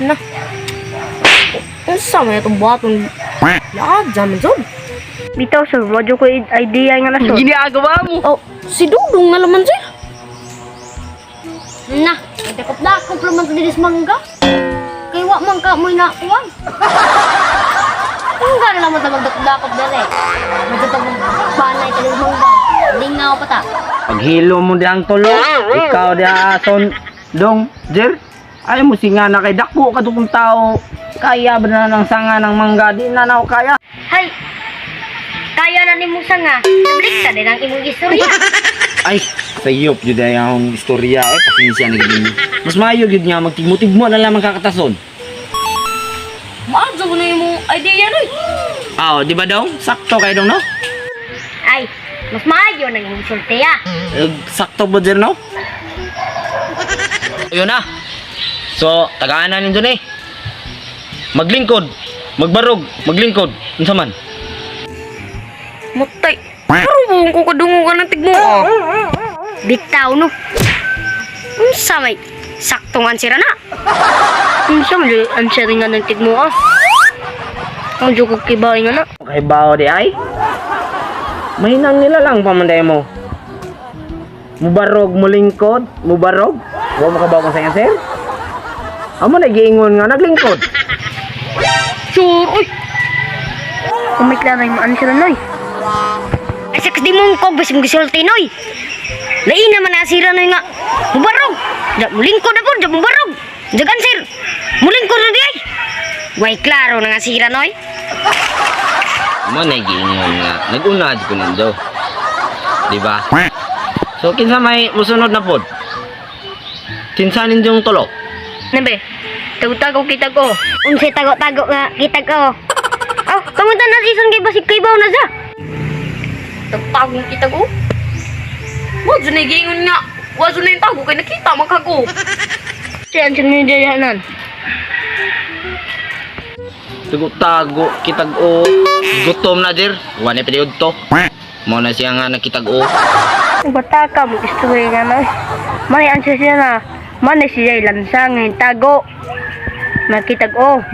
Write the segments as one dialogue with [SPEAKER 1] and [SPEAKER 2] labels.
[SPEAKER 1] Nah, sama itong buhaton. Lahat, zaman zon.
[SPEAKER 2] Bitaw sir, wadyo ko idea nga nasod.
[SPEAKER 3] Ginagawa mo.
[SPEAKER 1] Oh, si Dudong nga laman sir.
[SPEAKER 4] Nah, nagdakop-dakop naman sa dinis mangga. Kaya wak man ka mo'y nakuwang. Kung gano'n naman na magdakop-dakop dali. Magdakop banay ka dinis mangga. Hindi nga ako pata.
[SPEAKER 3] Paghilo mo di ang tulo, ikaw di ason dong, Jer. Ay mo singa na kay dako ka kung tao. Kaya ba na ng sanga ng mangga? Di na ako kaya.
[SPEAKER 4] Hay, kaya na ni Musa nga. Nabalik ka din ang imong istorya.
[SPEAKER 3] Ay, sayop yun ay akong istorya. Ay, pasensya na ganyan. Mas mayo yun nga, magtigmo-tigmo na lang magkakatason.
[SPEAKER 1] Maadyo ko na yung idea no.
[SPEAKER 3] Di ba daw? Sakto kayo dong, no?
[SPEAKER 4] Ay, mas maayo nang imong sultiya.
[SPEAKER 3] Sakto ba dyan, no? Ayun na. So, tagaan na ninyo eh. Maglingkod, magbarog, maglingkod. Ano man?
[SPEAKER 1] Mutay. Pero buong ko kadungo ka ng tigmo.
[SPEAKER 4] Bitaw no. Unsa may saktong ansira na.
[SPEAKER 2] Unsa man yung answering nga ng tigmo ah. Ang dyo ko kibawin nga na.
[SPEAKER 3] Okay, bao di ay? Mahinang nila lang pamanday mo. Mubarog, mulingkod, mubarog. Huwag mo kabaw kung sa'yo, sir. Amo na giingon nga, naglingkod.
[SPEAKER 1] Sure, uy.
[SPEAKER 2] Kumit lang na yung answer na
[SPEAKER 4] Ay, saks di mong kog, basi mong gisulti noy. Lain naman nasira noy nga. Mubarog. Mulingkod na po, mubarog. Jagan sir. Mulingkod na di ay. Way klaro na nasira noy.
[SPEAKER 3] Amo na giingon nga, nag-unad ko nindo. Diba? So, kinsa may musunod na pod? Kinsa ninyong tulo?
[SPEAKER 2] Nabe, tago-tago kita ko.
[SPEAKER 4] Unsay tago-tago nga kitag ko. Oh, kamunta na season kay basig kay baw na sa.
[SPEAKER 1] Tagtagong kita ko. Wadyo na gingon nga. Wadyo na yung tago kay nakita magkago.
[SPEAKER 2] Siya ang sinunod yan.
[SPEAKER 3] Tago-tago, kitag-o. Gutom na, dir. Wala period to. Mo na siya nga nakitag-o.
[SPEAKER 2] Bata ka, mag-istorya nga na. May answer siya na. Manay siya lansang ng tago. Nakitag-o.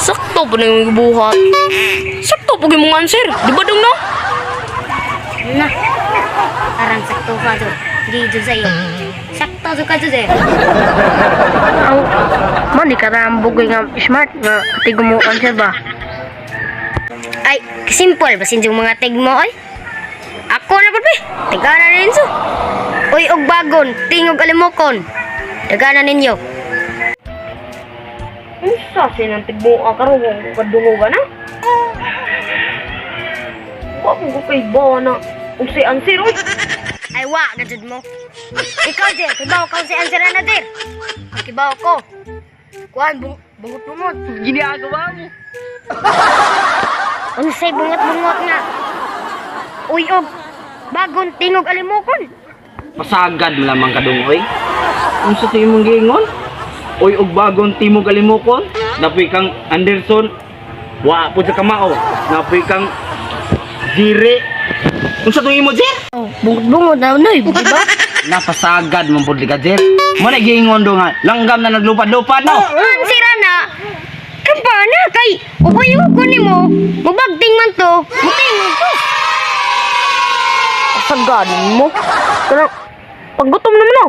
[SPEAKER 1] Sakto po na yung buhat. Sakto po yung mga answer. Di ba dong no?
[SPEAKER 4] Na. Arang sakto ka do. Di do sa iyo. Sakto do ka do de.
[SPEAKER 2] Ang mani ka na ang bugoy nga smart nga katigo mo answer ba?
[SPEAKER 4] Ay, simple basin yung mga tig mo ay. Ako na pa. Tigana rin so. Uy, og bagon, tingog alimokon. Tigana ninyo.
[SPEAKER 1] Unsa sinang tigmo ang karon ko kadungo ka na? Wa mo ko kay bawa na. Unsay answer oy.
[SPEAKER 4] Ay, wa, gadjud mo. Ikaw, Jer, kibaw ka si answer na, Jer. Kibaw ko. Kuhan, bungot-bungot.
[SPEAKER 3] Ginagawa mo.
[SPEAKER 4] Unsay bungot-bungot nga. Uy, og bagon, tingog alimokon.
[SPEAKER 3] Pasagad mo lamang kadungoy. Kung sa tingin mong giingon, oy og bagong timog kalimokon, napoy kang Anderson, wa po sa kamao, napoy kang Jire. Kung sa tingin mo, Jer?
[SPEAKER 2] Oh, bungot-bungot na unay, di ba?
[SPEAKER 3] Napasagad mong pudli ka, Jer. Mo na giingon do nga, langgam na naglupad-lupad, no?
[SPEAKER 4] Ansira na. Kampana kay ubayo ko nimo. Mubagting man to. Mutingog ko.
[SPEAKER 1] Sagadin mo. Pero paggutom naman no.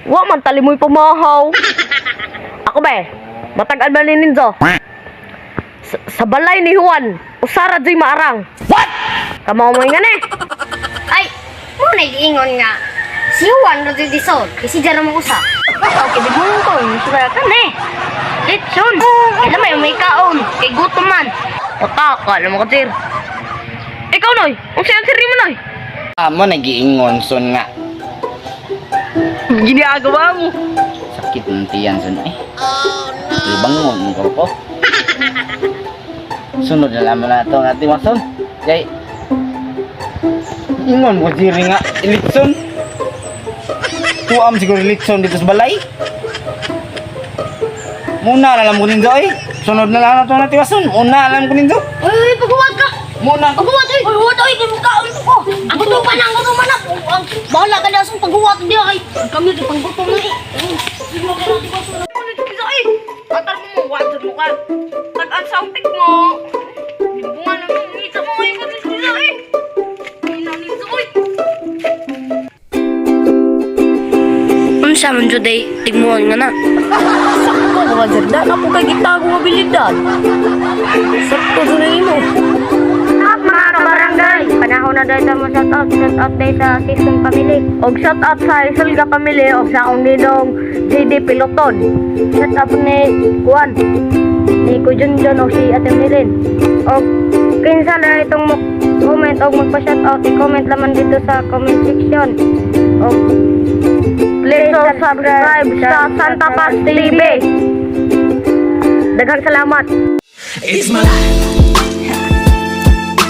[SPEAKER 1] Wa man tali mo'y pamahaw. Ako ba matagal ba ni Ninja? Sa balay ni Juan, usara jay maarang. What? Kamaw mo nga eh.
[SPEAKER 4] Ay, mo na giingon nga. Si Juan do di disod. Kasi jara mo usa.
[SPEAKER 2] Okay, di mo ko, sura ka na eh. Litson, kailan may kaon, kay gutom man.
[SPEAKER 1] Pataka naman ka, sir. Ikaw, Noy. Ang sir mo, Noy.
[SPEAKER 3] Amo nagiingon son nga.
[SPEAKER 1] Ginagawa mo.
[SPEAKER 3] Sakit ng tiyan son eh. Libangon mo ko. Sunod na naman na ito ang ating wason. Kay ingon mo diri nga eleksyon. Tuam siguro eleksyon dito sa balay. Muna na lang ko ninyo eh. Sunod na lang na ito ang ating wason. Muna na lang ko ninyo.
[SPEAKER 4] Ay, paghuwag ka.
[SPEAKER 3] Muna.
[SPEAKER 4] Paghuwag ay. Paghuwag ay. Kaon ko. Ang gutom na. Bahala ka na sa paghuwag di ay. Kami di panggutom na eh.
[SPEAKER 1] Ano ito bisa eh? Tatal mo, wajan mo ka. Tag-an sa utik mo. Bunga na mo, ngita mo ngayon ka bisa eh. Minanin sa oy.
[SPEAKER 2] Unsa man jud ay tigmuon nga na.
[SPEAKER 1] Sakto mga zerda, na po kay gitago mabilidad. Sakto sa na imo.
[SPEAKER 2] Mga kabarangay, panahon na dahil mo shout out dahil sa Season Family.
[SPEAKER 1] Og shout out sa Isolga Family og sa akong ninong JD Piloton.
[SPEAKER 2] Shout out ni Juan, ni Kujunjun o si Ate Milin. O kinsa na itong comment o magpa-shout out, i-comment naman dito sa comment section. O
[SPEAKER 1] Please subscribe sa Santa Paz TV. Daghang salamat.
[SPEAKER 5] It's my life.